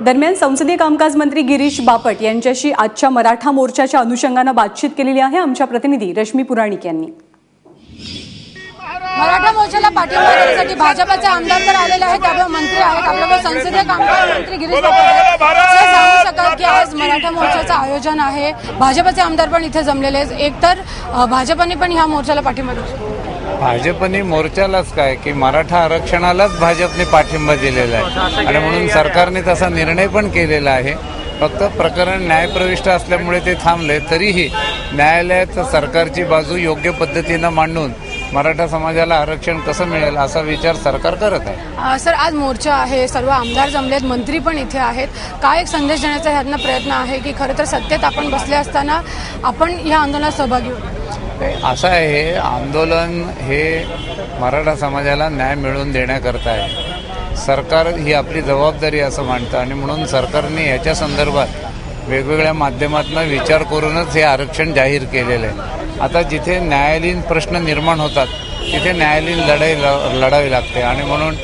दरम्यान संसदीय कामकाज मंत्री गिरीश बापट यांच्याशी आजच्या मराठा मोर्चाच्या अनुषंगाने बातचीत केलेली आहे आमच्या प्रतिनिधी रश्मी पुराणिक यांनी। मराठा मोर्चाला पाठिंबा देण्यासाठी भाजपचे आमदार तर आलेले आहेत, त्यामुळे मंत्री आहेत। आपल्याला संसदीय कामकाज मंत्री गिरीश बापट सांगू शकाल की आज मराठा मोर्चाचं आयोजन आहे, भाजपचे आमदार पण इथे जमलेले आहेत। एकतर भाजपने पण ह्या मोर्चाला पाठिंबा दिला, भाजपने मोर्चालाच काय की मराठा आरक्षणालाच भाजपने पाठिंबा दिलेला आहे आणि म्हणून सरकारने तसा निर्णय पण केलेला आहे। फक्त प्रकरण न्यायप्रविष्ट असल्यामुळे ते थांबले, तरीही न्यायालयात सरकारची बाजू योग्य पद्धतीने मांडून मराठा समाजाला आरक्षण कसं मिळेल असा विचार सरकार करत आहे। सर, आज मोर्चा आहे, सर्व आमदार जमलेत, मंत्री पण इथे आहेत। काय एक संदेश देण्याचा ह्यांना प्रयत्न आहे की खरं तर सत्तेत आपण बसले असताना आपण या आंदोलनात सहभागी होतो? असं आहे, आंदोलन हे मराठा समाजाला न्याय मिळवून देण्याकरता आहे। सरकार ही आपली जबाबदारी असं मानतं आणि म्हणून सरकारने याच्या संदर्भात वेगवेगळ्या माध्यमातून विचार करूनच हे आरक्षण जाहीर केलेलं आहे। आता जिथे न्यायालयीन प्रश्न निर्माण होतात तिथे न्यायालयीन लढाई लढावी लागते आणि म्हणून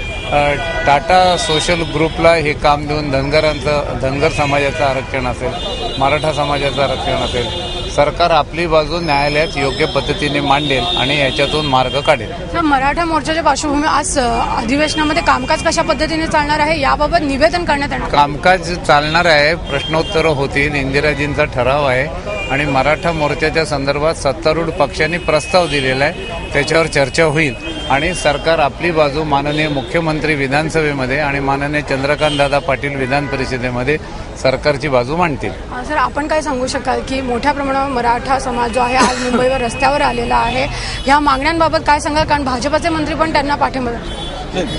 टाटा सोशल ग्रुपला हे काम देऊन धनगर समाजाचं आरक्षण असेल, मराठा समाजाचं आरक्षण असेल, सरकार आपली बाजू न्यायालयात योग्य पद्धतीने मांडेल आणि याच्यातून मार्ग काढेल। सर, मराठा मोर्चाच्या पार्श्वभूमी आज अधिवेशनामध्ये कामकाज कशा पद्धतीने चालणार आहे याबाबत निवेदन करण्यात येणार? कामकाज चालणार आहे, प्रश्नोत्तरं होतील, इंदिराजींचा ठराव आहे आणि मराठा मोर्चाच्या संदर्भात सत्तारूढ पक्षांनी प्रस्ताव दिलेला आहे, त्याच्यावर चर्चा होईल आणि सरकार आपली बाजू माननीय मुख्यमंत्री विधानसभेमध्ये आणि माननीय चंद्रकांतदादा पाटील विधान परिषदेमध्ये सरकारची बाजू मांडतील। सर, आपण काय सांगू शकाल की मोठ्या प्रमाणावर मराठा समाज जो आहे आज मुंबईवर रस्त्यावर आलेला आहे, ह्या मागण्यांबाबत काय सांगाल? कारण भाजपचे मंत्री पण त्यांना पाठिंबा देतात।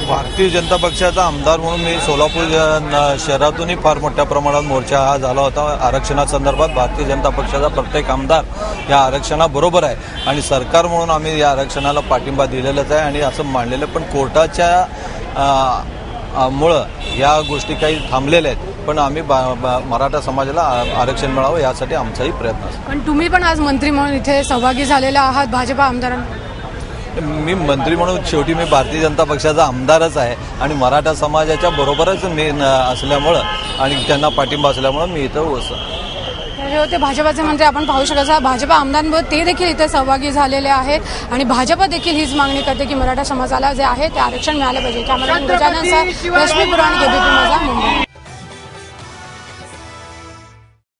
भारतीय जनता पक्षाचा आमदार म्हणून मी सोलापूर शहरातूनही फार मोठ्या प्रमाणात मोर्चा हा झाला होता आरक्षणासंदर्भात। भारतीय जनता पक्षाचा प्रत्येक आमदार या आरक्षणाबरोबर आहे आणि सरकार म्हणून आम्ही या आरक्षणाला पाठिंबा दिलेलाच आहे आणि असं मांडलेलं, पण कोर्टाच्या मुळे या गोष्टी काही थांबलेल्या आहेत, पण आम्ही मराठा समाजाला आरक्षण मिळावं यासाठी आमचाही प्रयत्न असतो। पण तुम्ही पण आज मंत्री म्हणून इथे सहभागी झालेला आहात भाजपा आमदारांना? मी मंत्री म्हणून शेवटी मी भारतीय जनता पक्षाचा आमदारच आहे आणि मराठा समाजाच्या बरोबरच मी असल्यामुळं आणि त्यांना पाठिंबा असल्यामुळं मी इथं हे होते भाजपाचे मंत्री। आपण पाहू शकता भाजपा आमदारांबरोबर ते देखील इथे सहभागी झालेले आहेत आणि भाजप देखील हीच मागणी करते की मराठा समाजाला जे आहे ते आरक्षण मिळालं पाहिजे। कॅमेरामॅन गजानन सह रश्मी पुराणिक, एबीपी माझा, मुंबई।